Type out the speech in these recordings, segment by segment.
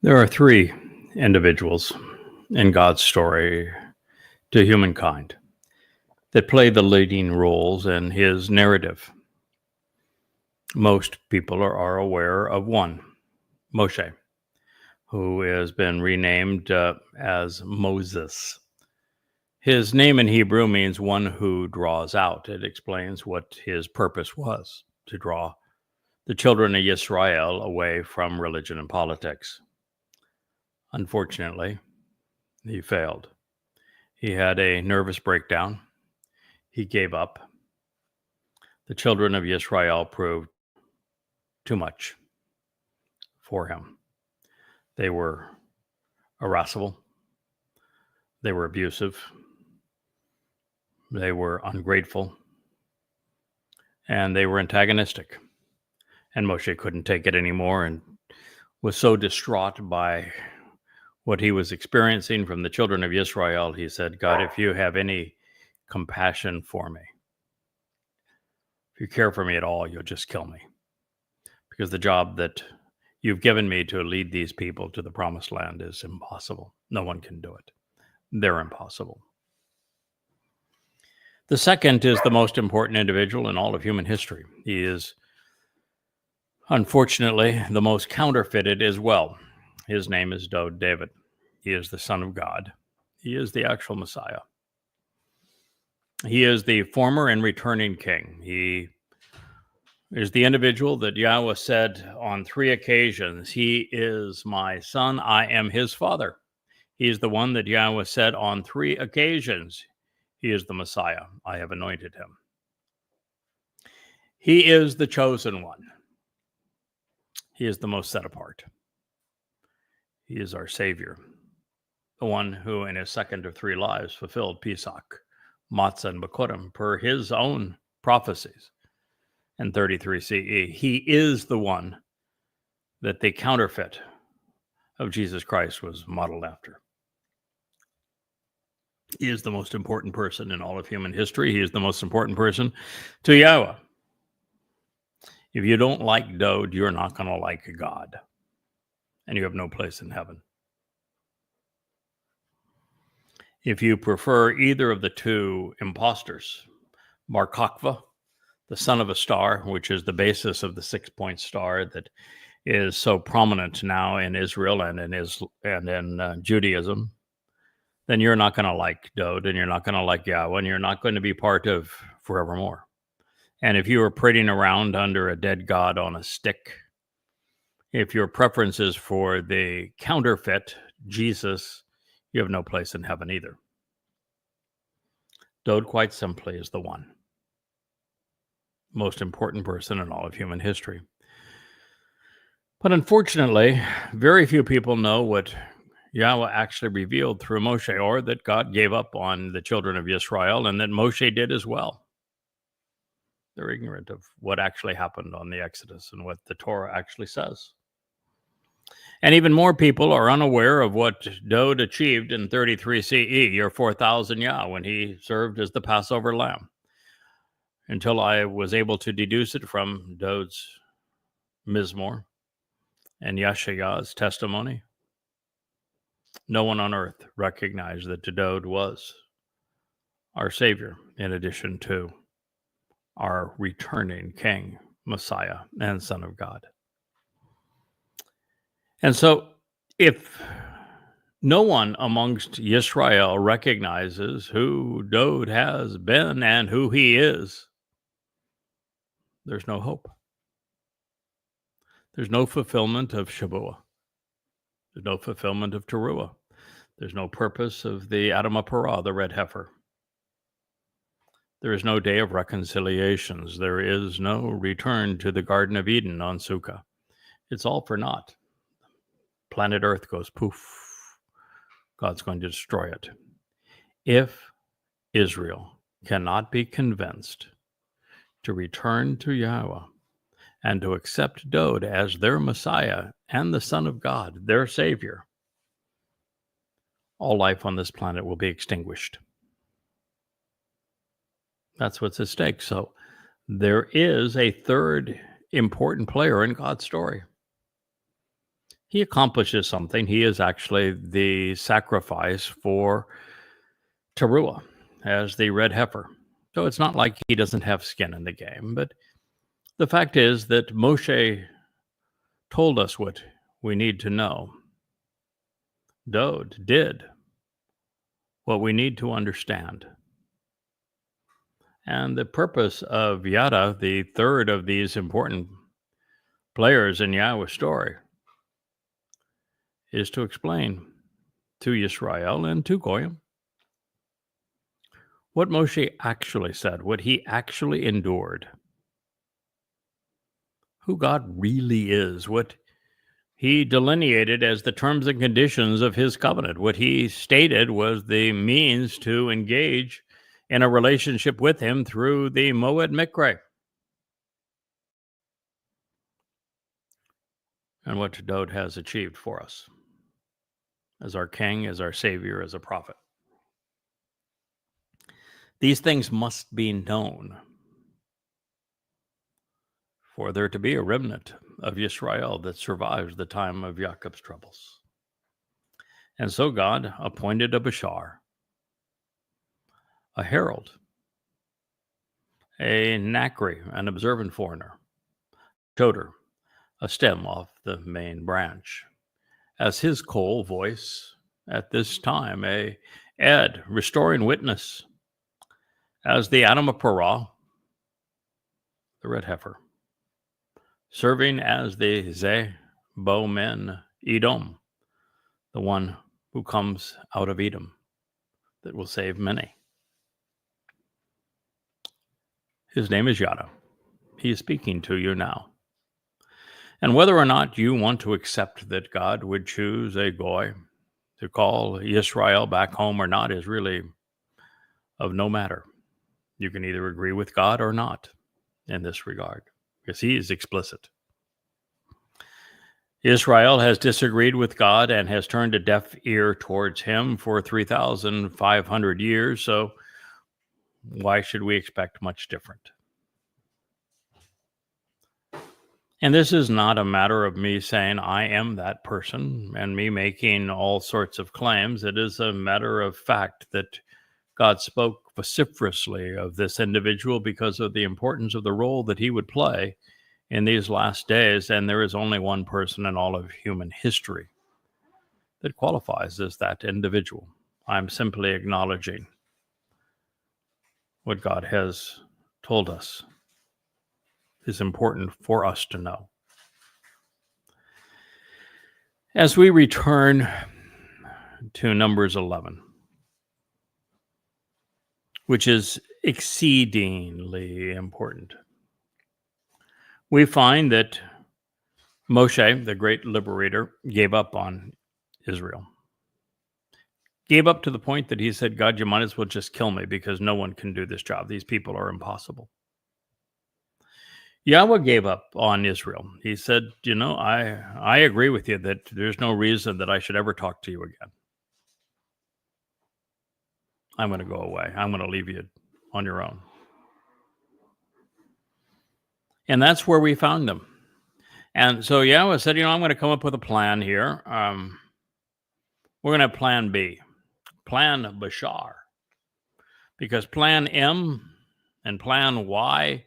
There are three individuals in God's story to humankind that play the leading roles in his narrative. Most people are aware of one, Moshe, who has been renamed as Moses. His name in Hebrew means one who draws out. It explains what his purpose was, to draw the children of Israel away from religion and politics. Unfortunately, he failed. He had a nervous breakdown. He gave up. The children of Israel proved too much for him. They were irascible. They were abusive. They were ungrateful. And they were antagonistic. And Moshe couldn't take it anymore and was so distraught by what he was experiencing from the children of Israel. He said, God, if you have any compassion for me, if you care for me at all, you'll just kill me. Because the job that you've given me to lead these people to the promised land is impossible. No one can do it. They're impossible. The second is the most important individual in all of human history. He is, unfortunately, the most counterfeited as well. His name is David. He is the Son of God. He is the actual Messiah. He is the former and returning king. He is the individual that Yahweh said on 3 occasions, he is my son, I am his father. He is the one that Yahweh said on 3 occasions, he is the Messiah, I have anointed him. He is the chosen one. He is the most set apart. He is our Savior, the one who in his second of 3 lives fulfilled Pesach, Matzah, and Bikurim per his own prophecies. In 33 CE, he is the one that the counterfeit of Jesus Christ was modeled after. He is the most important person in all of human history. He is the most important person to Yahweh. If you don't like Dode, you're not going to like God, and you have no place in heaven. If you prefer either of the 2 imposters, Bar Kokhba, the son of a star, which is the basis of the 6-point star that is so prominent now in Israel and in Judaism, then you're not going to like Dode, and you're not going to like Yahweh, and you're not going to be part of forevermore. And if you are parading around under a dead god on a stick, if your preference is for the counterfeit Jesus, you have no place in heaven either. Dode, quite simply, is the one most important person in all of human history. But unfortunately, very few people know what Yahweh actually revealed through Moshe, or that God gave up on the children of Israel, and that Moshe did as well. They're ignorant of what actually happened on the Exodus and what the Torah actually says. And even more people are unaware of what Dode achieved in 33 CE, or 4000 Yah, when he served as the Passover lamb, until I was able to deduce it from Dode's Mizmor and Yeshayah's testimony. No one on earth recognized that Dode was our Savior, in addition to our returning King, Messiah, and Son of God. And so, if no one amongst Israel recognizes who Dode has been and who he is, there's no hope. There's no fulfillment of Shavuot. There's no fulfillment of Towrah. There's no purpose of the Adamah Parah, the red heifer. There is no day of reconciliations. There is no return to the Garden of Eden on Sukkah. It's all for naught. Planet Earth goes poof. God's going to destroy it. If Israel cannot be convinced to return to Yahweh and to accept Dode as their Messiah and the Son of God, their Savior, all life on this planet will be extinguished. That's what's at stake. So there is a third important player in God's story. he accomplishes something. He is actually the sacrifice for Towrah as the red heifer. So it's not like he doesn't have skin in the game, but the fact is that Moshe told us what we need to know. Dode did what we need to understand. And the purpose of Yada, the third of these important players in Yahweh's story, is to explain to Yisrael and to Goyim what Moshe actually said, what he actually endured, who God really is, what he delineated as the terms and conditions of his covenant. What he stated was the means to engage in a relationship with him through the Moed Mikre. And what Dode has achieved for us as our king, as our savior, as a prophet. These things must be known for there to be a remnant of Yisrael that survives the time of Jacob's troubles. And so God appointed a Bashar, a herald, a Nakri, an observant foreigner, Choter, a stem off the main branch, as his coal voice at this time, a Ed, restoring witness, as the Adam of Parah, the red heifer, serving as the Ze Bo Men Edom, the one who comes out of Edom that will save many. His name is Yada. He is speaking to you now. And whether or not you want to accept that God would choose a Goy to call Israel back home or not is really of no matter. You can either agree with God or not in this regard, because he is explicit. Israel has disagreed with God and has turned a deaf ear towards him for 3,500 years, so why should we expect much different? And this is not a matter of me saying I am that person and me making all sorts of claims. It is a matter of fact that God spoke vociferously of this individual because of the importance of the role that he would play in these last days. And there is only one person in all of human history that qualifies as that individual. I'm simply acknowledging what God has told us is important for us to know. As we return to Numbers 11, which is exceedingly important, we find that Moshe, the great liberator, gave up on Israel. Gave up to the point that he said, God, you might as well just kill me because no one can do this job. These people are impossible. Yahweh gave up on Israel. He said, I agree with you that there's no reason that I should ever talk to you again. I'm going to go away. I'm going to leave you on your own. And that's where we found them. And so Yahweh said, I'm going to come up with a plan here. We're going to have plan B, plan Bashar. Because plan M and plan Y,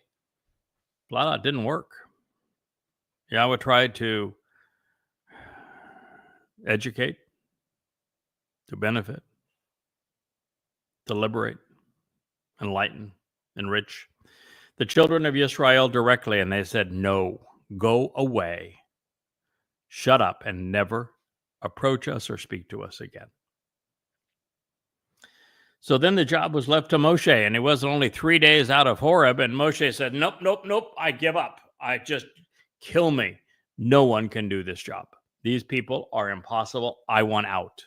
blah, didn't work. Yahweh tried to educate, to benefit, to liberate, enlighten, enrich the children of Israel directly. And they said, no, go away, shut up, and never approach us or speak to us again. So then the job was left to Moshe, and it wasn't only 3 days out of Horeb, and Moshe said, nope, I give up. I just kill me. No one can do this job. These people are impossible. I want out.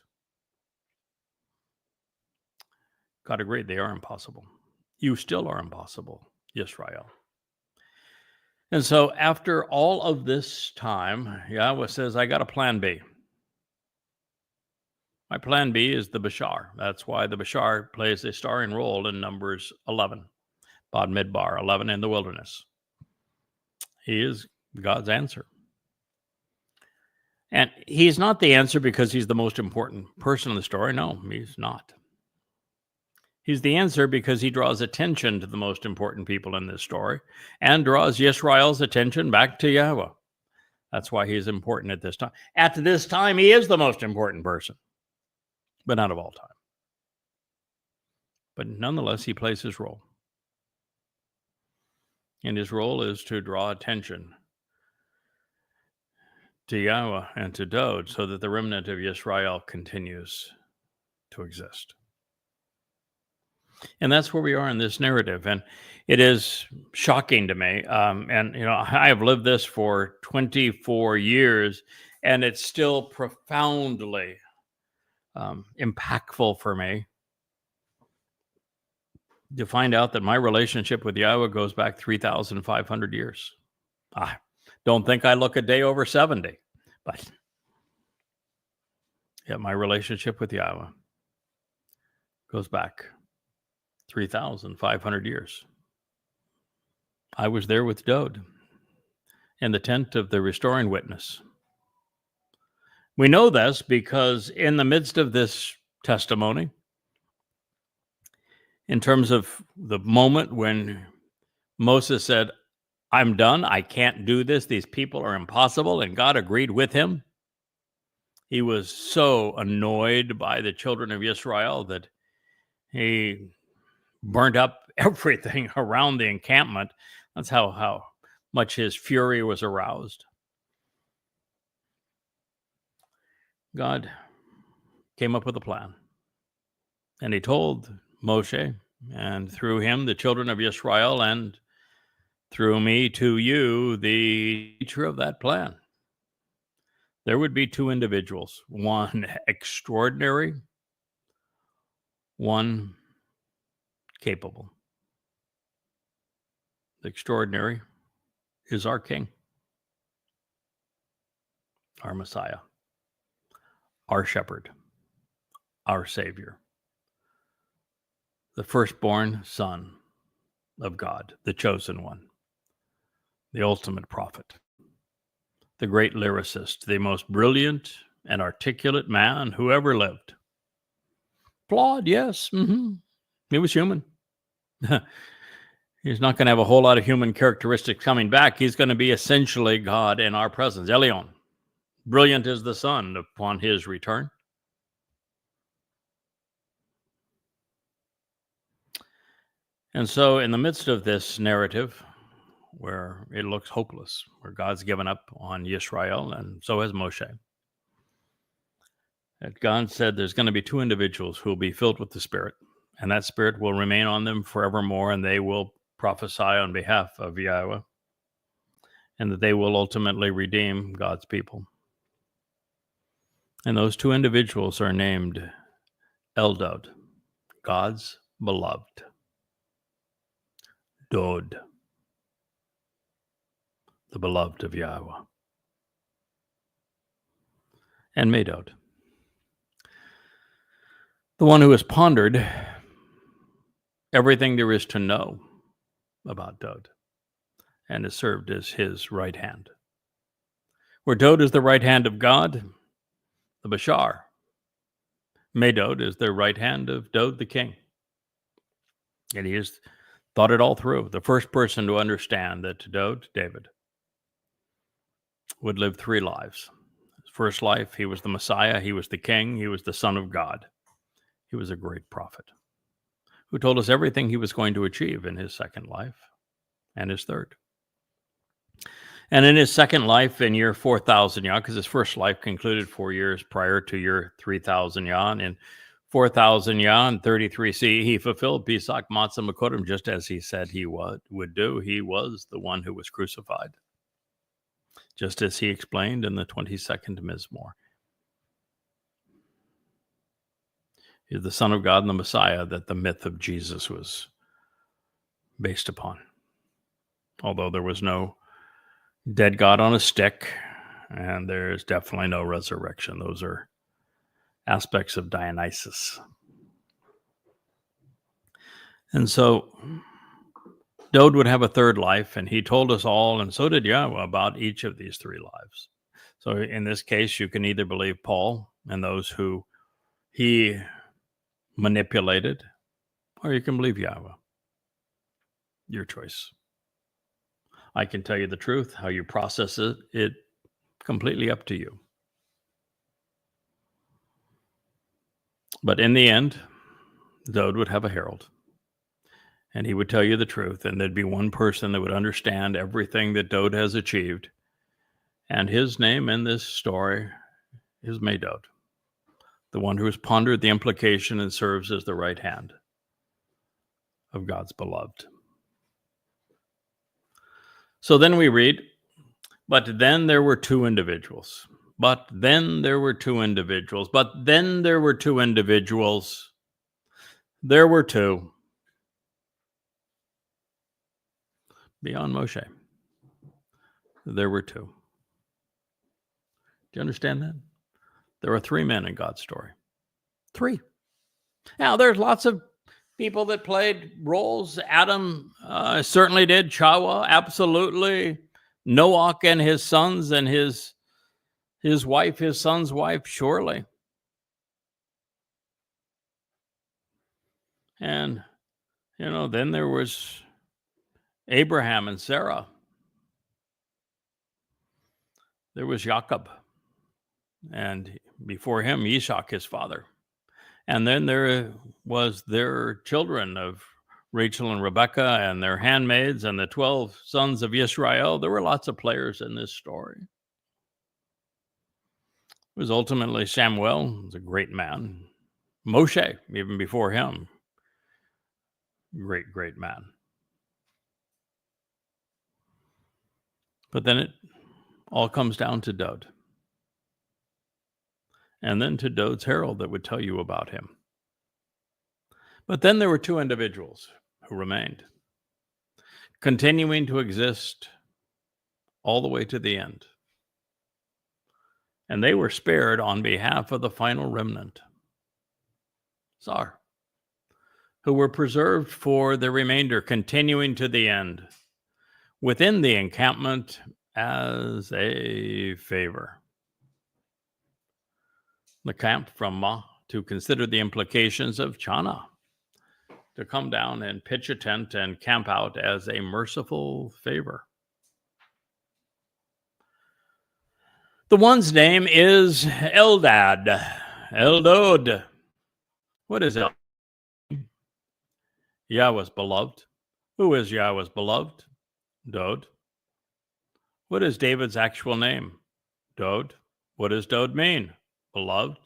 God agreed, they are impossible. You still are impossible, Israel. And so after all of this time, Yahweh says, I got a plan B. My plan B is the Bashar. That's why the Bashar plays a starring role in Numbers 11, Bad Midbar, 11 in the wilderness. He is God's answer. And he's not the answer because he's the most important person in the story. No, he's not. He's the answer because he draws attention to the most important people in this story and draws Yisrael's attention back to Yahweh. That's why he's important at this time. At this time, he is the most important person, but not of all time. But nonetheless, he plays his role. And his role is to draw attention to Yahweh and to Dod so that the remnant of Yisrael continues to exist. And that's where we are in this narrative. And it is shocking to me. And, I have lived this for 24 years, and it's still profoundly impactful for me to find out that my relationship with Yahweh goes back 3,500 years. I don't think I look a day over 70, but my relationship with Yahweh goes back 3,500 years. I was there with Dod in the tent of the restoring witness. We know this because in the midst of this testimony, in terms of the moment when Moses said, I'm done, I can't do this, these people are impossible, and God agreed with him. He was so annoyed by the children of Israel that he burnt up everything around the encampment. That's how much his fury was aroused. God came up with a plan, and he told Moshe, and through him, the children of Israel, and through me to you, the teacher of that plan. There would be two individuals, one extraordinary, one capable. The extraordinary is our King, our Messiah, our Shepherd, our Savior, the firstborn Son of God, the chosen one, the ultimate prophet, the great lyricist, the most brilliant and articulate man who ever lived. Flawed, yes. He was human. He's not going to have a whole lot of human characteristics coming back. He's going to be essentially God in our presence. Elyon, brilliant as the sun upon his return. And so in the midst of this narrative, where it looks hopeless, where God's given up on Yisrael, and so has Moshe, that God said there's going to be two individuals who will be filled with the Spirit, and that Spirit will remain on them forevermore, and they will prophesy on behalf of Yahweh, and that they will ultimately redeem God's people. And those two individuals are named Eldad, God's beloved, Dod, the beloved of Yahweh, and Medod, the one who has pondered everything there is to know about Dod and has served as his right hand. Where Dod is the right hand of God, the Bashar, Medod is the right hand of Dod the king. And he has thought it all through. The first person to understand that Dod, David, would live three lives. His first life, he was the Messiah, he was the king, he was the Son of God. He was a great prophet who told us everything he was going to achieve in his second life and his third. And in his second life, in year 4,000 Yah, because his first life concluded 4 years prior to year 3,000 Yah, and in 4,000 Yah and 33 CE, he fulfilled Chakmah Choter just as he said he would do. He was the one who was crucified, just as he explained in the 22nd Mizmor. He's the Son of God and the Messiah that the myth of Jesus was based upon. Although there was no dead God on a stick, and there's definitely no resurrection. Those are aspects of Dionysus. And so Dod would have a third life, and he told us all, and so did Yahweh, about each of these three lives. So in this case, you can either believe Paul and those who he manipulated, or you can believe Yahweh. Your choice. I can tell you the truth. How you process it completely up to you. But in the end, Dowd would have a herald, and he would tell you the truth, and there'd be one person that would understand everything that Dowd has achieved, and his name in this story is Medod, the one who has pondered the implication and serves as the right hand of God's beloved. So then we read, but then there were two individuals. But then there were two individuals. But then there were two individuals. There were two. Beyond Moshe. There were two. Do you understand that? There are three men in God's story. Three. Now, there's lots of people that played roles. Adam certainly did. Chakmah, absolutely. Noah and his sons and his wife, his son's wife, surely. And, then there was Abraham and Sarah. There was Jacob. And before him, Isaac, his father. And then there was their children of Rachel and Rebekah and their handmaids and the 12 sons of Israel. There were lots of players in this story. It was ultimately Samuel, who was a great man. Moshe, even before him, great, great man. But then it all comes down to Dowd. And then to Dowd's herald that would tell you about him. But then there were two individuals who remained, continuing to exist all the way to the end. And they were spared on behalf of the final remnant, Zar, who were preserved for the remainder, continuing to the end, within the encampment as a favor. The camp from Ma to consider the implications of Chana, to come down and pitch a tent and camp out as a merciful favor. The one's name is Eldad. Eldod. What is Eldad? Yahweh's beloved. Who is Yahweh's beloved? Dowd. What is David's actual name? Dowd. What does Dowd mean? Beloved.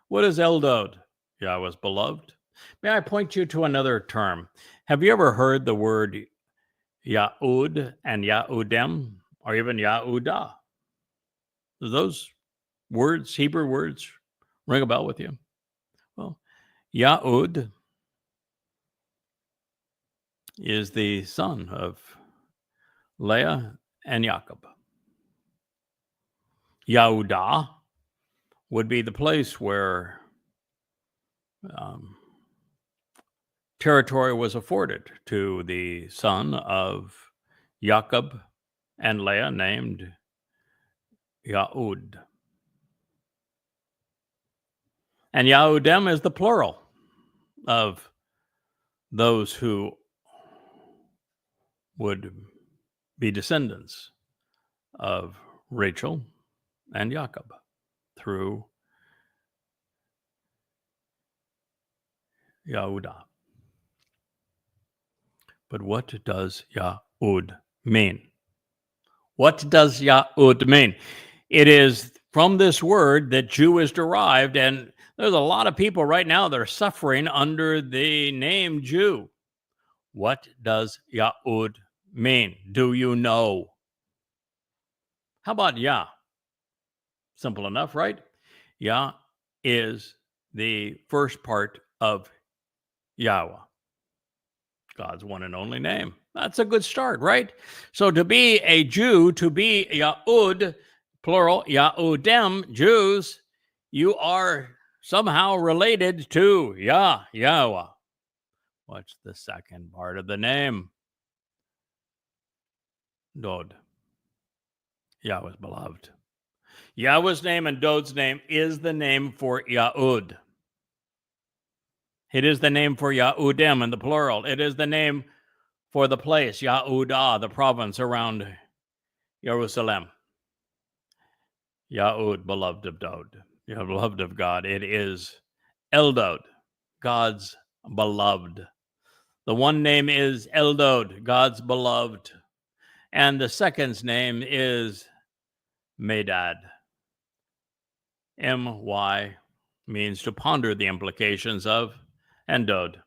What is Eldod? Yahweh's beloved. May I point you to another term? Have you ever heard the word Yahud and Yahudem, or even Yahudah? Do those words, Hebrew words, ring a bell with you? Well, Yahud is the son of Leah and Jacob. Yahudah would be the place where territory was afforded to the son of Jacob and Leah, named Yahud. And Yahudem is the plural of those who would be descendants of Rachel and Jacob through Yahudah. But what does Yahud mean? What does Yahud mean? It is from this word that Jew is derived, and there's a lot of people right now that are suffering under the name Jew. What does Yahud mean? Do you know? How about Yah? Simple enough, right? Yah is the first part of Yahweh, God's one and only name. That's a good start, right? So to be a Jew, to be Yahud, plural, Yahudem, Jews, you are somehow related to Yahowah. What's the second part of the name? Dod. Yahweh's beloved. Yahweh's name and Dod's name is the name for Yahud. It is the name for Yahudim in the plural. It is the name for the place, Yahudah, the province around Jerusalem. Yahud, beloved of Dod, beloved of God. It is Eldod, God's beloved. The one name is Eldod, God's beloved. And the second's name is Medad. M-Y means to ponder the implications of, and Dod,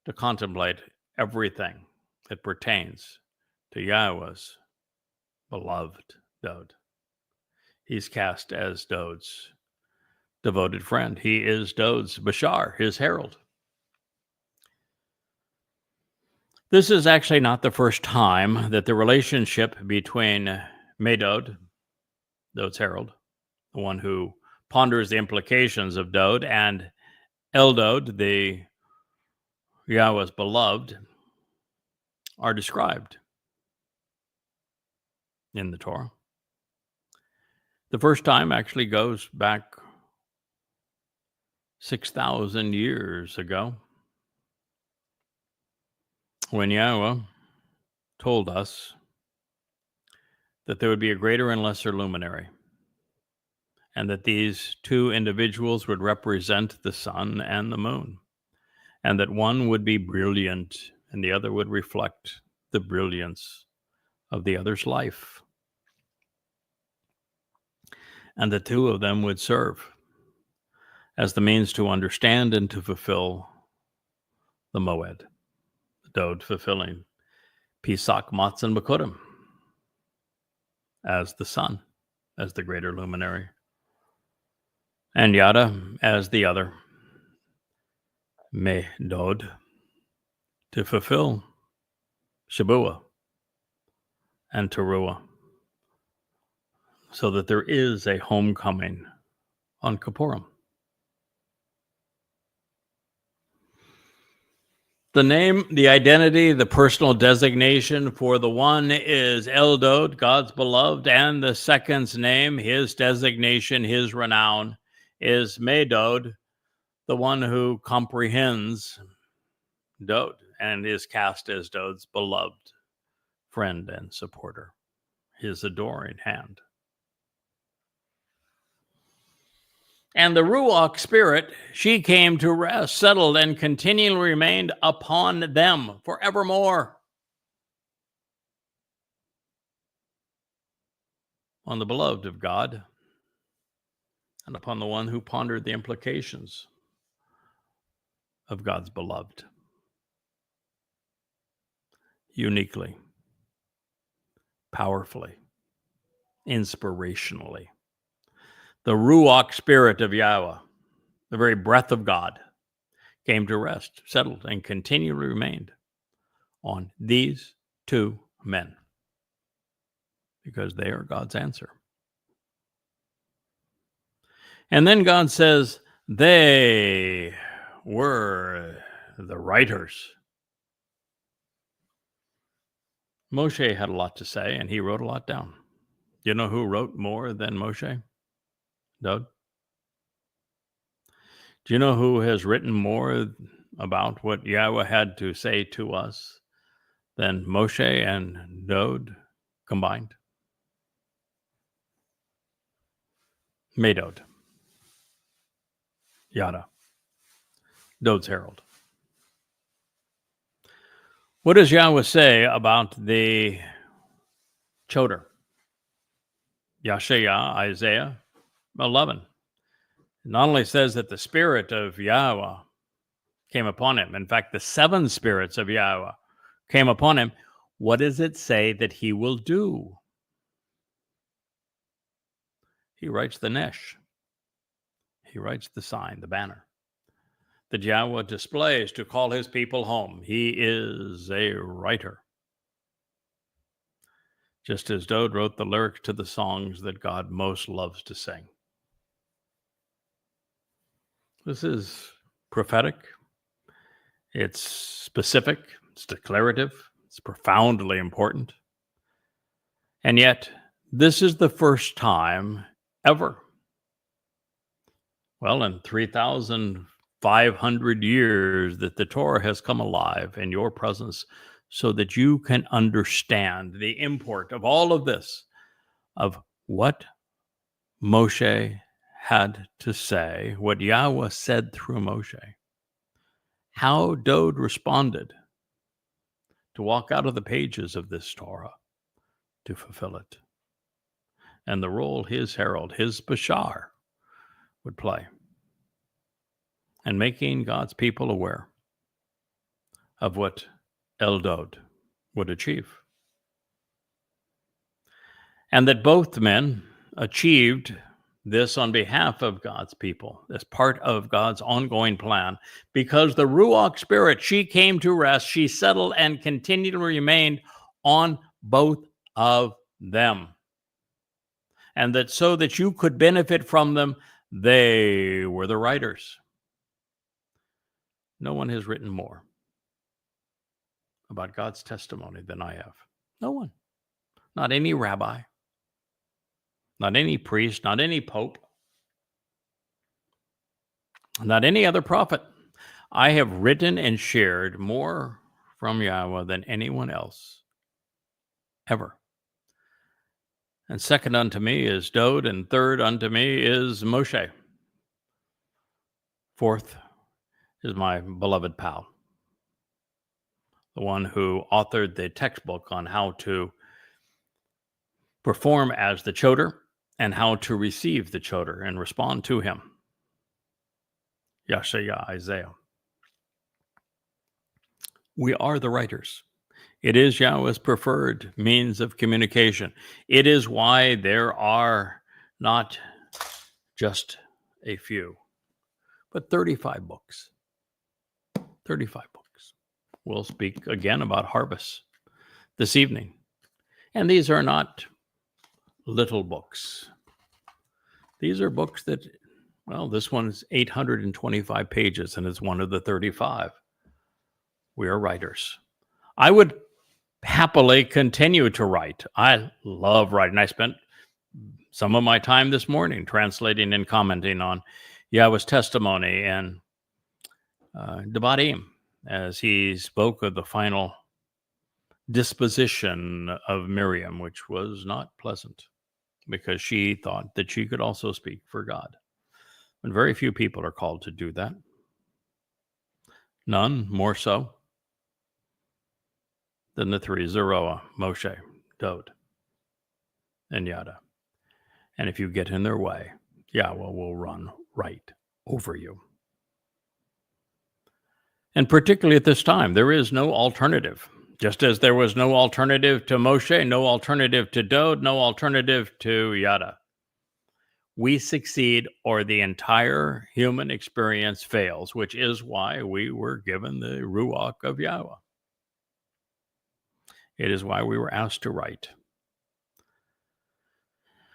to contemplate everything that pertains to Yahweh's beloved Dod. He's cast as Dod's devoted friend. He is Dod's Bashar, his herald. This is actually not the first time that the relationship between Medod, Dod's herald, the one who ponders the implications of Dod, and Eldod, the Yahweh's beloved, are described in the Torah. The first time actually goes back 6,000 years ago, when Yahweh told us that there would be a greater and lesser luminary, and that these two individuals would represent the sun and the moon, and that one would be brilliant and the other would reflect the brilliance of the other's life. And the two of them would serve as the means to understand and to fulfill the Moed, the Dod fulfilling Pesach, Matzah, and Bekurim as the sun, as the greater luminary, and Yada as the other, Medod, to fulfill Shabuah and Towrah, so that there is a homecoming on Kippurim. The name, the identity, the personal designation for the one is Eldod, God's beloved, and the second's name, his designation, his renown, is Medod, the one who comprehends Dod and is cast as Dod's beloved friend and supporter, his adoring hand. And the Ruach spirit, she came to rest, settled, and continually remained upon them forevermore. On the beloved of God, and upon the one who pondered the implications of God's beloved. Uniquely, powerfully, inspirationally. The Ruach spirit of Yahweh, the very breath of God, came to rest, settled, and continually remained on these two men, because they are God's answer. And then God says, they were the writers. Moshe had a lot to say, and he wrote a lot down. You know who wrote more than Moshe? Dod? Do you know who has written more about what Yahweh had to say to us than Moshe and Dod combined? Medod. Yada. Dod's herald. What does Yahweh say about the Choter? Yashaya, Isaiah 11. It not only says that the spirit of Yahweh came upon him. In fact, the 7 spirits of Yahweh came upon him. What does it say that he will do? He writes the Nesh. He writes the sign, the banner, that Yahweh displays to call his people home. He is a writer. Just as Dod wrote the lyrics to the songs that God most loves to sing. This is prophetic. It's specific. It's declarative. It's profoundly important. And yet, This is the first time ever, well, in 3,500 years, that the Torah has come alive in your presence so that you can understand the import of all of this, of what Moshe had to say, what Yahweh said through Moshe, how Dode responded to walk out of the pages of this Torah to fulfill it, and the role his herald, his Bashar, would play, and making God's people aware of what Eldod would achieve. And that both men achieved this on behalf of God's people, as part of God's ongoing plan, because the Ruach Spirit, she came to rest, she settled and continued to remain on both of them. And that so that you could benefit from them, they were the writers. No one has written more about God's testimony than I have. No one. Not any rabbi. Not any priest. Not any pope. Not any other prophet. I have written and shared more from Yahweh than anyone else ever. And second unto me is Dode, and third unto me is Moshe. Fourth is my beloved pal, the one who authored the textbook on how to perform as the Choter and how to receive the Choter and respond to him, Yashaya Isaiah. We are the writers. It is Yahweh's preferred means of communication. It is why there are not just a few, but 35 books. 35 books. We'll speak again about harvests this evening. And these are not little books. These are books that, well, this one is 825 pages and is one of the 35. We are writers. I would happily continue to write. I love writing. I spent some of my time this morning translating and commenting on Yahweh's testimony and Devarim, as he spoke of the final disposition of Miriam, which was not pleasant, because she thought that she could also speak for God. And very few people are called to do that. None more so than the three: Zeroah, Moshe, Dode, and Yada. And if you get in their way, Yahweh will run right over you. And particularly at this time, there is no alternative. Just as there was no alternative to Moshe, no alternative to Dode, no alternative to Yada. We succeed or the entire human experience fails, which is why we were given the Ruach of Yahweh. It is why we were asked to write.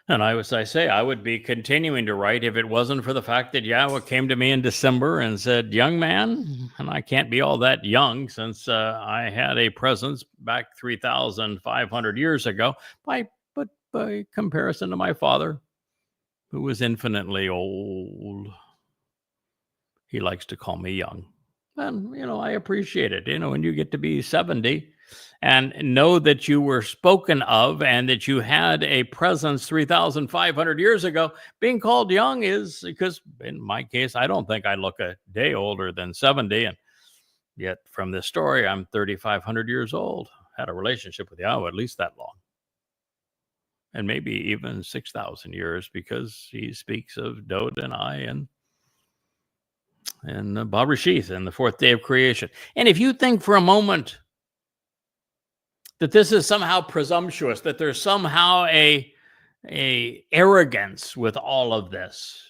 And I would be continuing to write if it wasn't for the fact that Yahweh came to me in December and said, young man, and I can't be all that young since I had a presence back 3,500 years ago, but by comparison to my father, who was infinitely old, he likes to call me young. And, I appreciate it. When you get to be 70 and know that you were spoken of and that you had a presence 3,500 years ago, being called young is, because in my case, I don't think I look a day older than 70. And yet from this story, I'm 3,500 years old, had a relationship with Yahweh at least that long. And maybe even 6,000 years, because he speaks of Dode and I and Barashith and the fourth day of creation. And if you think for a moment that this is somehow presumptuous, that there's somehow a arrogance with all of this,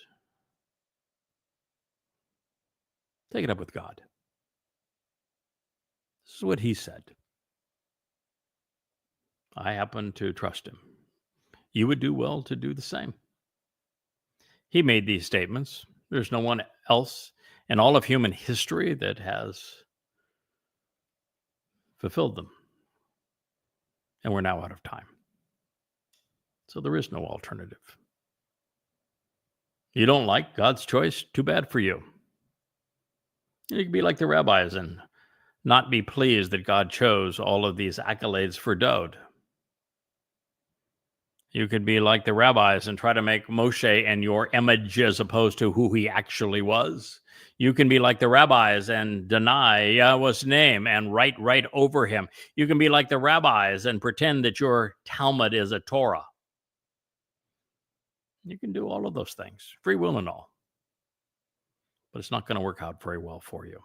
take it up with God. This is what he said. I happen to trust him. You would do well to do the same. He made these statements. There's no one else in all of human history that has fulfilled them. And we're now out of time. So there is no alternative. You don't like God's choice? Too bad for you. You can be like the rabbis and not be pleased that God chose all of these accolades for Dowd. You could be like the rabbis and try to make Moshe in your image as opposed to who he actually was. You can be like the rabbis and deny Yahweh's name and write right over him. You can be like the rabbis and pretend that your Talmud is a Torah. You can do all of those things, free will and all. But it's not going to work out very well for you.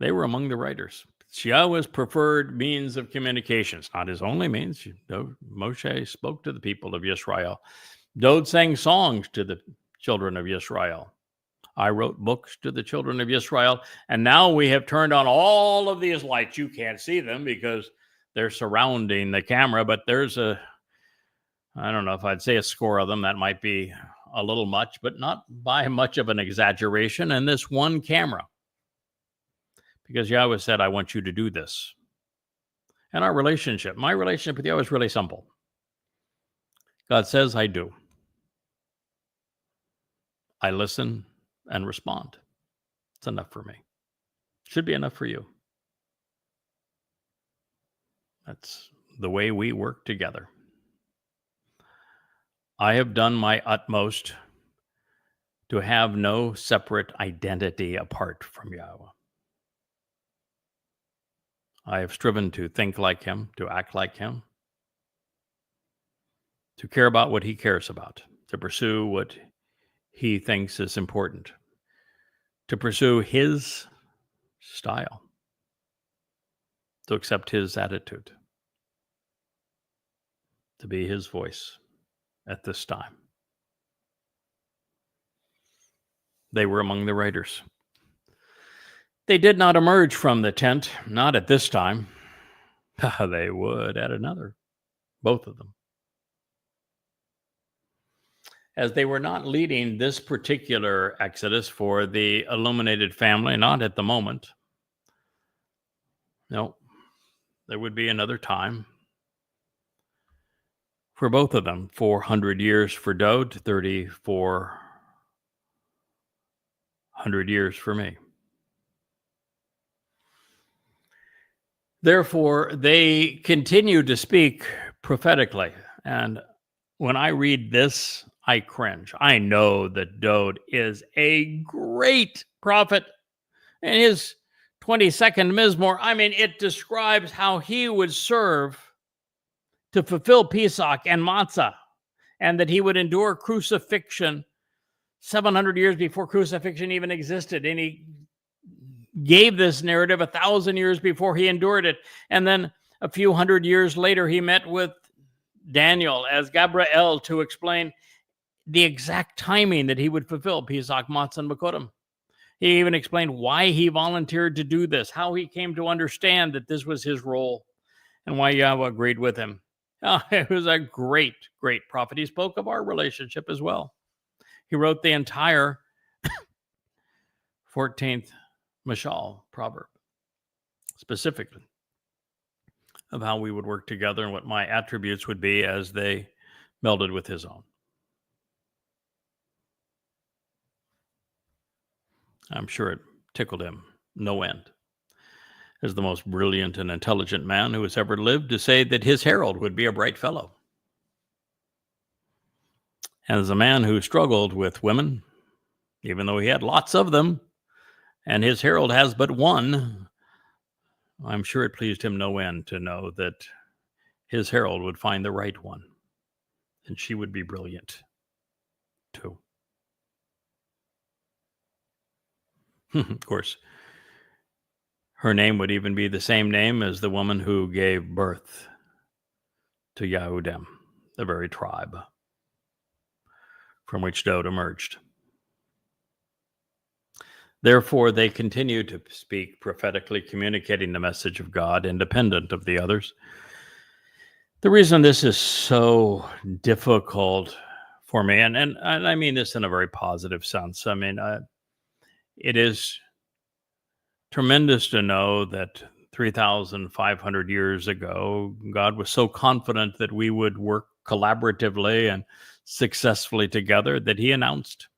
They were among the writers. It's Yahweh's preferred means of communication. It's not his only means. Moshe spoke to the people of Yisrael. Dowd sang songs to the children of Yisrael. I wrote books to the children of Yisrael. And now we have turned on all of these lights. You can't see them because they're surrounding the camera, but there's I don't know if I'd say a score of them. That might be a little much, but not by much of an exaggeration. And this one camera. Because Yahweh said, I want you to do this. And my relationship with Yahweh is really simple. God says, I do. I listen and respond. It's enough for me. Should be enough for you. That's the way we work together. I have done my utmost to have no separate identity apart from Yahweh. I have striven to think like him, to act like him, to care about what he cares about, to pursue what he thinks is important, to pursue his style, to accept his attitude, to be his voice at this time. They were among the writers. They did not emerge from the tent, not at this time. They would at another, both of them. As they were not leading this particular exodus for the illuminated family, not at the moment. No, there would be another time for both of them. 400 years for Dowd, 3,400 years for me. Therefore, they continue to speak prophetically. And when I read this, I cringe. I know that Dowd is a great prophet. And his 22nd Mizmor, it describes how he would serve to fulfill Pesach and Matzah, and that he would endure crucifixion 700 years before crucifixion even existed. And he gave this narrative 1,000 years before he endured it. And then a few hundred years later, he met with Daniel as Gabriel to explain the exact timing that he would fulfill Pesach, Matzah, and Bakodim. He even explained why he volunteered to do this, how he came to understand that this was his role, and why Yahweh agreed with him. It was a great, great prophet. He spoke of our relationship as well. He wrote the entire 14th Mashal proverb, specifically of how we would work together and what my attributes would be as they melded with his own. I'm sure it tickled him no end, as the most brilliant and intelligent man who has ever lived, to say that his herald would be a bright fellow. And as a man who struggled with women, even though he had lots of them, and his herald has but one, I'm sure it pleased him no end to know that his herald would find the right one, and she would be brilliant too. Of course, her name would even be the same name as the woman who gave birth to Yehudim, the very tribe from which Dowd emerged. Therefore, they continue to speak prophetically, communicating the message of God, independent of the others. The reason this is so difficult for me, and I mean this in a very positive sense, it is tremendous to know that 3,500 years ago, God was so confident that we would work collaboratively and successfully together that he announced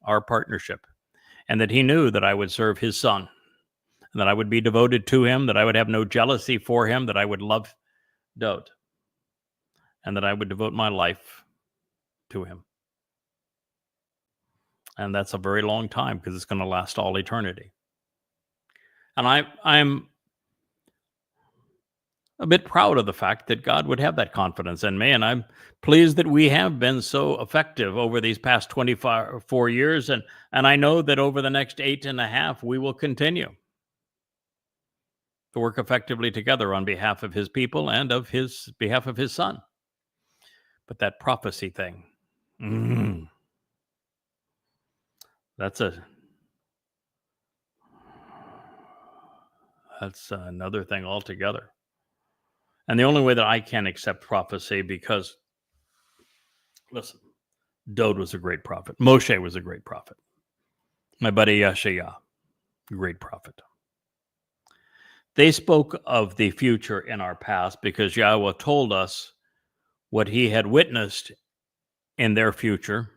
our partnership, and that he knew that I would serve his son, and that I would be devoted to him, that I would have no jealousy for him, that I would love Dode, and that I would devote my life to him. And that's a very long time, because it's going to last all eternity. And I'm a bit proud of the fact that God would have that confidence in me, and I'm pleased that we have been so effective over these past 24 years, and I know that over the next 8.5, we will continue to work effectively together on behalf of his people and of his behalf of his son. But that prophecy thing, that's another thing altogether. And the only way that I can accept prophecy, because, listen, Dode was a great prophet. Moshe was a great prophet. My buddy Yeshayah, great prophet. They spoke of the future in our past because Yahweh told us what he had witnessed in their future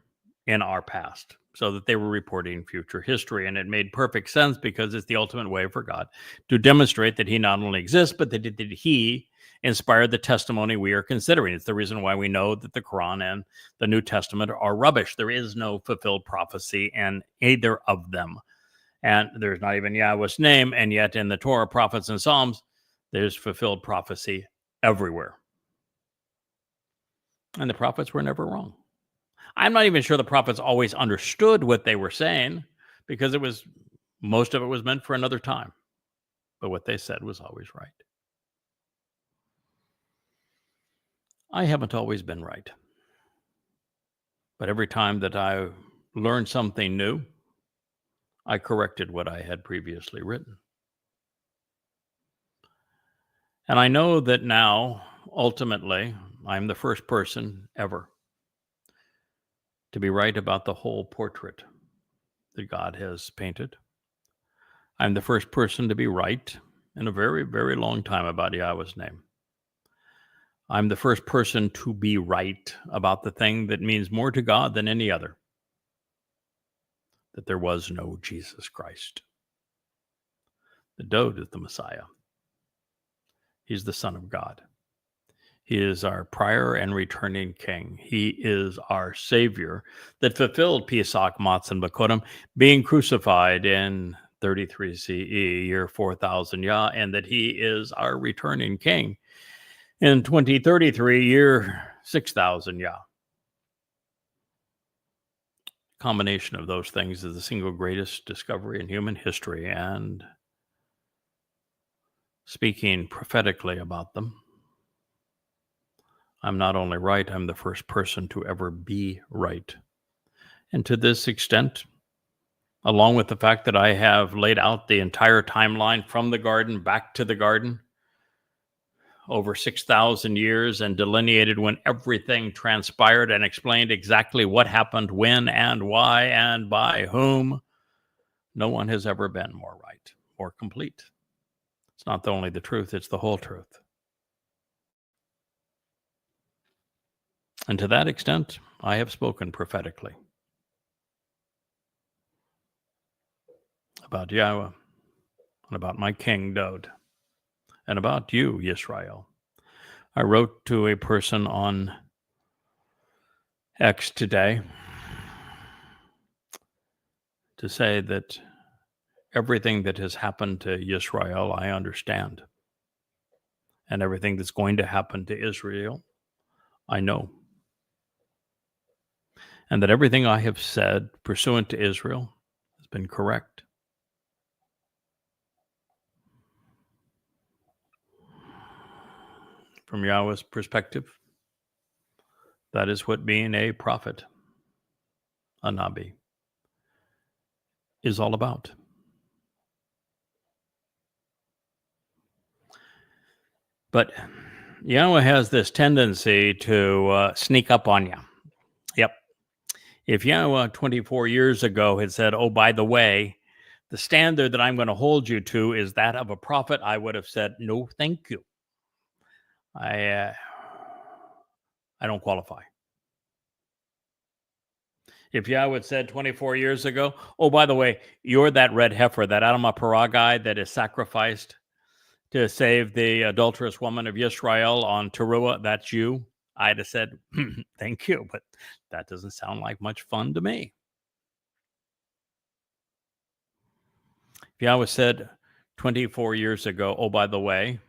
in our past, so that they were reporting future history. And it made perfect sense, because it's the ultimate way for God to demonstrate that he not only exists, but that he inspired the testimony we are considering. It's the reason why we know that the Quran and the New Testament are rubbish. There is no fulfilled prophecy in either of them. And there's not even Yahweh's name. And yet in the Torah, prophets, and Psalms, there's fulfilled prophecy everywhere. And the prophets were never wrong. I'm not even sure the prophets always understood what they were saying, because most of it was meant for another time. But what they said was always right. I haven't always been right. But every time that I learned something new, I corrected what I had previously written. And I know that now, ultimately, I'm the first person ever to be right about the whole portrait that God has painted. I'm the first person to be right in a very, very long time about Yahweh's name. I'm the first person to be right about the thing that means more to God than any other, that there was no Jesus Christ. The Dode is the Messiah. He's the Son of God. He is our prior and returning King. He is our Savior that fulfilled Pesach, Matzah, Bakodim, being crucified in 33 CE, year 4000 Yah, and that he is our returning King in 2033, year 6000 Yah. Combination of those things is the single greatest discovery in human history, and speaking prophetically about them, I'm not only right, I'm the first person to ever be right. And to this extent, along with the fact that I have laid out the entire timeline from the garden back to the garden, over 6,000 years, and delineated when everything transpired and explained exactly what happened, when and why and by whom, no one has ever been more right, more complete. It's not only the truth, it's the whole truth. And to that extent, I have spoken prophetically about Yahweh, and about my king, Dode, and about you, Yisrael. I wrote to a person on X today to say that everything that has happened to Yisrael, I understand. And everything that's going to happen to Israel, I know. And that everything I have said pursuant to Israel has been correct. From Yahweh's perspective, that is what being a prophet, a Nabi, is all about. But Yahweh has this tendency to sneak up on you. Yep. If Yahweh 24 years ago had said, oh, by the way, the standard that I'm going to hold you to is that of a prophet, I would have said, no, thank you. I don't qualify. If Yahweh said 24 years ago, oh, by the way, you're that red heifer, that Adamah Parah guy that is sacrificed to save the adulterous woman of Israel on Towrah, that's you, I'd have said, thank you, but that doesn't sound like much fun to me. If Yahweh said 24 years ago, oh, by the way,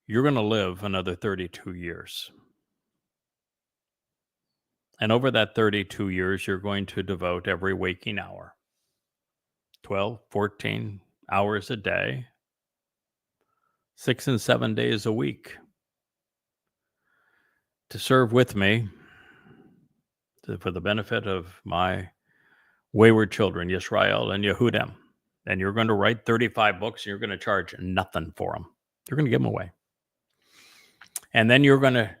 you're going to live another 32 years. And over that 32 years, you're going to devote every waking hour, 12, 14 hours a day, 6 and 7 days a week, to serve with me for the benefit of my wayward children, Yisrael and Yehudim. And you're going to write 35 books, and you're going to charge nothing for them. You're going to give them away. And then you're going to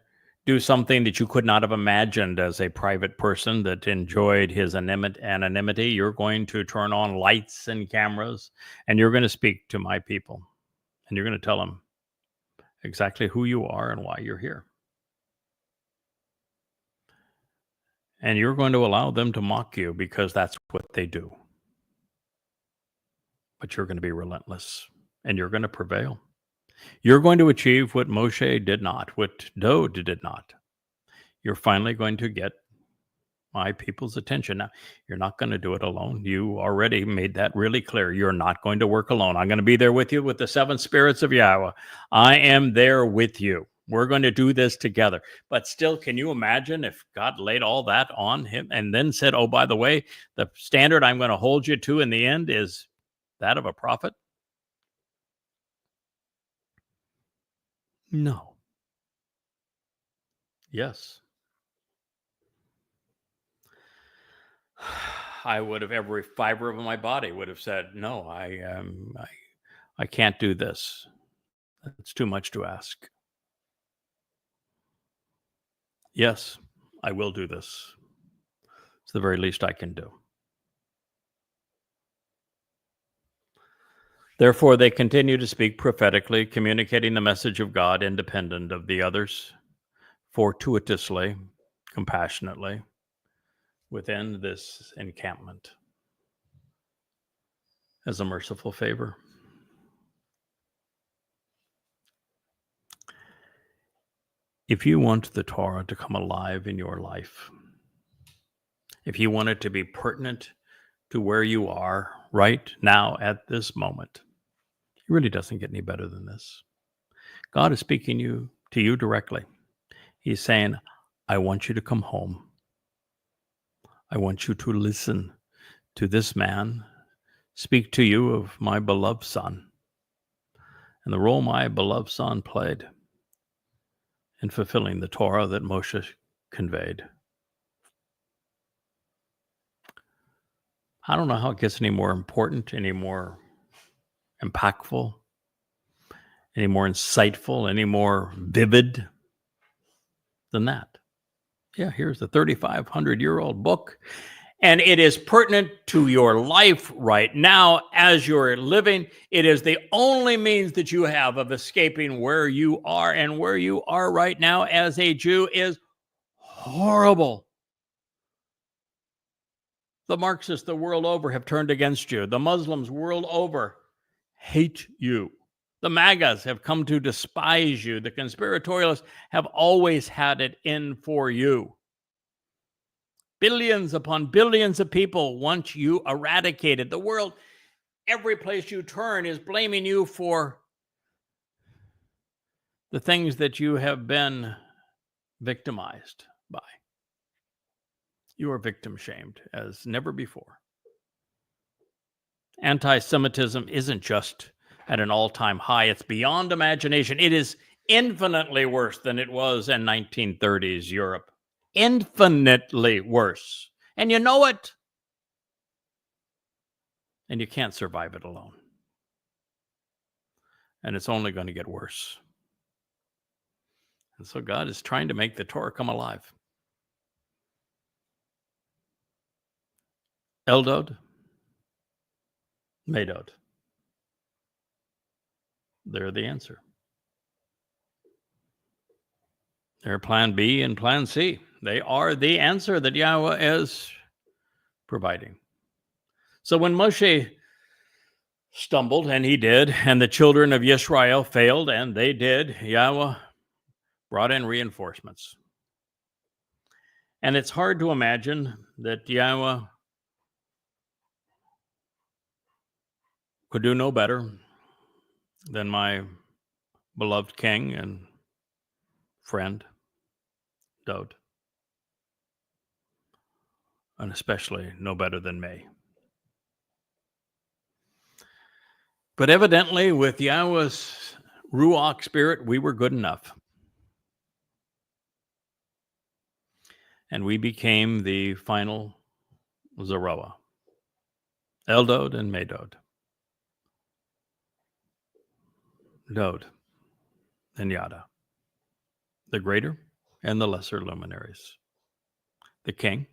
do something that you could not have imagined as a private person that enjoyed his anonymity. You're going to turn on lights and cameras, and you're going to speak to my people. And you're going to tell them exactly who you are and why you're here. And you're going to allow them to mock you because that's what they do. But you're going to be relentless, and you're going to prevail. You're going to achieve what Moshe did not, what Dod did not. You're finally going to get my people's attention. Now, you're not going to do it alone. You already made that really clear. You're not going to work alone. I'm going to be there with you with the 7 spirits of Yahweh. I am there with you. We're going to do this together. But still, can you imagine if God laid all that on him and then said, oh, by the way, the standard I'm going to hold you to in the end is that of a prophet? No. Yes. I would have, every fiber of my body would have said, no, I can't do this. It's too much to ask. Yes, I will do this. It's the very least I can do. Therefore, they continue to speak prophetically, communicating the message of God independent of the others, fortuitously, compassionately, within this encampment as a merciful favor. If you want the Torah to come alive in your life, if you want it to be pertinent to where you are right now at this moment, it really doesn't get any better than this. God is speaking to you directly. He's saying, I want you to come home. I want you to listen to this man speak to you of my beloved son and the role my beloved son played in fulfilling the Torah that Moshe conveyed. I don't know how it gets any more important, any more impactful, any more insightful, any more vivid than that. Yeah, here's the 3,500-year-old book, and it is pertinent to your life right now as you're living. It is the only means that you have of escaping where you are, and where you are right now as a Jew is horrible. The Marxists the world over have turned against you. The Muslims world over hate you. The MAGAs have come to despise you. The conspiratorialists have always had it in for you. Billions upon billions of people want you eradicated. The world, every place you turn, is blaming you for the things that you have been victimized by. You are victim shamed as never before. Anti-Semitism isn't just at an all-time high. It's beyond imagination. It is infinitely worse than it was in 1930s Europe. Infinitely worse. And you know it. And you can't survive it alone. And it's only going to get worse. And so God is trying to make the Torah come alive. Eldad, Medod. They're the answer. They're plan B and plan C. They are the answer that Yahweh is providing. So when Moshe stumbled, and he did, and the children of Israel failed, and they did, Yahweh brought in reinforcements. And it's hard to imagine that Yahweh could do no better than my beloved king and friend, Dowd. And especially no better than me. But evidently, with Yahweh's Ruach spirit, we were good enough. And we became the final Zeroah, Eldod and Medod. Dowd and Yada, the greater and the lesser luminaries, the king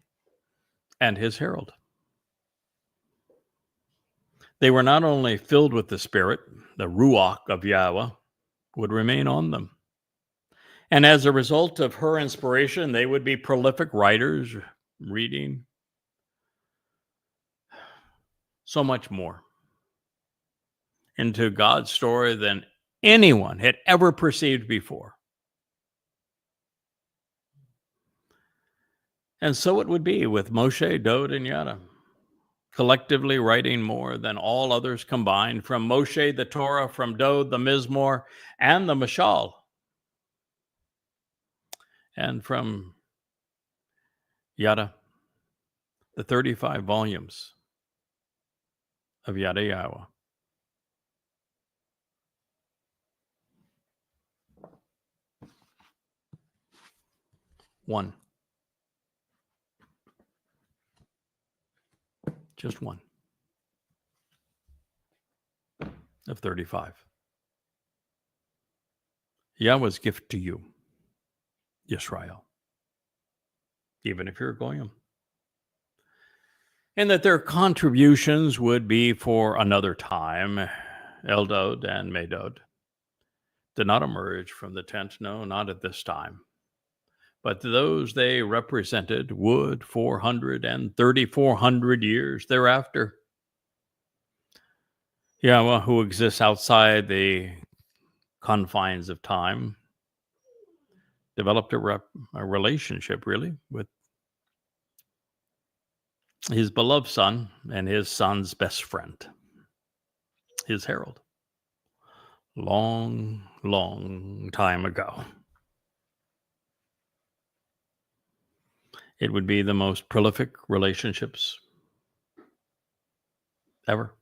and his herald. They were not only filled with the Spirit, the Ruach of Yahweh would remain on them. And as a result of her inspiration, they would be prolific writers, reading so much more into God's story than anyone had ever perceived before. And so it would be with Moshe, Dowd, and Yada, collectively writing more than all others combined, from Moshe, the Torah, from Dowd, the Mizmor, and the Mashal, and from Yada, the 35 volumes of Yada Yahowah. One. Just one of 35. Yahweh's gift to you, Yisrael, even if you're a Goyim. And that their contributions would be for another time. Eldod and Medod did not emerge from the tent, no, not at this time. But those they represented would 400 and 3,400 years thereafter. Yahweh, who exists outside the confines of time, developed a relationship, really, with his beloved son and his son's best friend, his herald. Long, long time ago. It would be the most prolific relationships ever.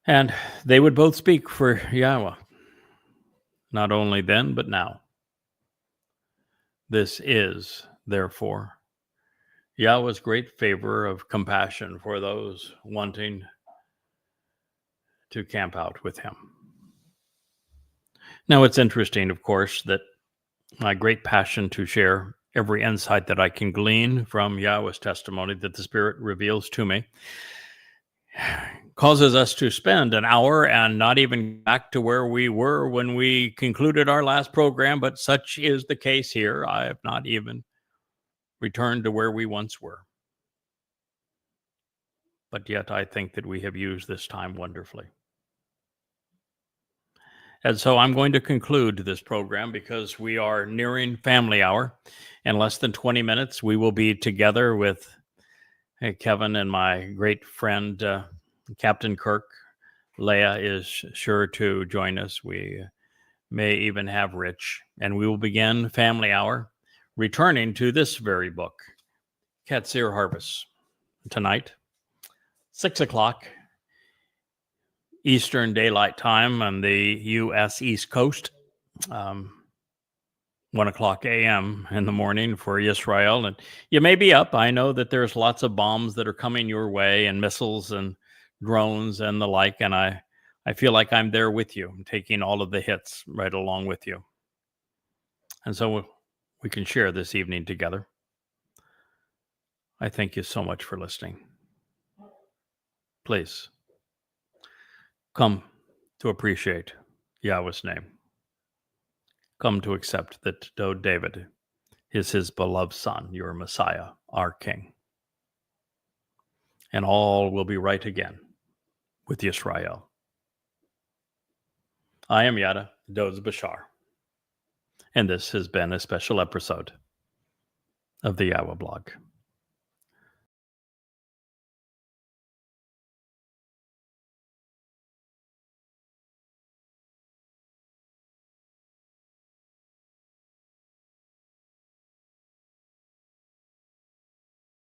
And they would both speak for Yahweh, not only then, but now. This is, therefore, Yahweh's great favor of compassion for those wanting to camp out with him. Now, it's interesting, of course, that my great passion to share every insight that I can glean from Yahweh's testimony that the Spirit reveals to me causes us to spend an hour and not even back to where we were when we concluded our last program, but such is the case here. I have not even returned to where we once were. But yet I think that we have used this time wonderfully. And so I'm going to conclude this program because we are nearing family hour. In less than 20 minutes, we will be together with Kevin and my great friend, Captain Kirk. Leah is sure to join us. We may even have Rich. And we will begin family hour, returning to this very book, Katzir Harvest, tonight, 6 o'clock. Eastern Daylight Time on the U.S. East Coast, 1 o'clock a.m. in the morning for Israel. And you may be up. I know that there's lots of bombs that are coming your way and missiles and drones and the like. And I feel like I'm there with you, taking all of the hits right along with you. And so we can share this evening together. I thank you so much for listening. Please come to appreciate Yahweh's name. Come to accept that though David is his beloved son, your Messiah, our King. And all will be right again with Israel. I am Yada Yahowah, and this has been a special episode of the YAHOWAH blog.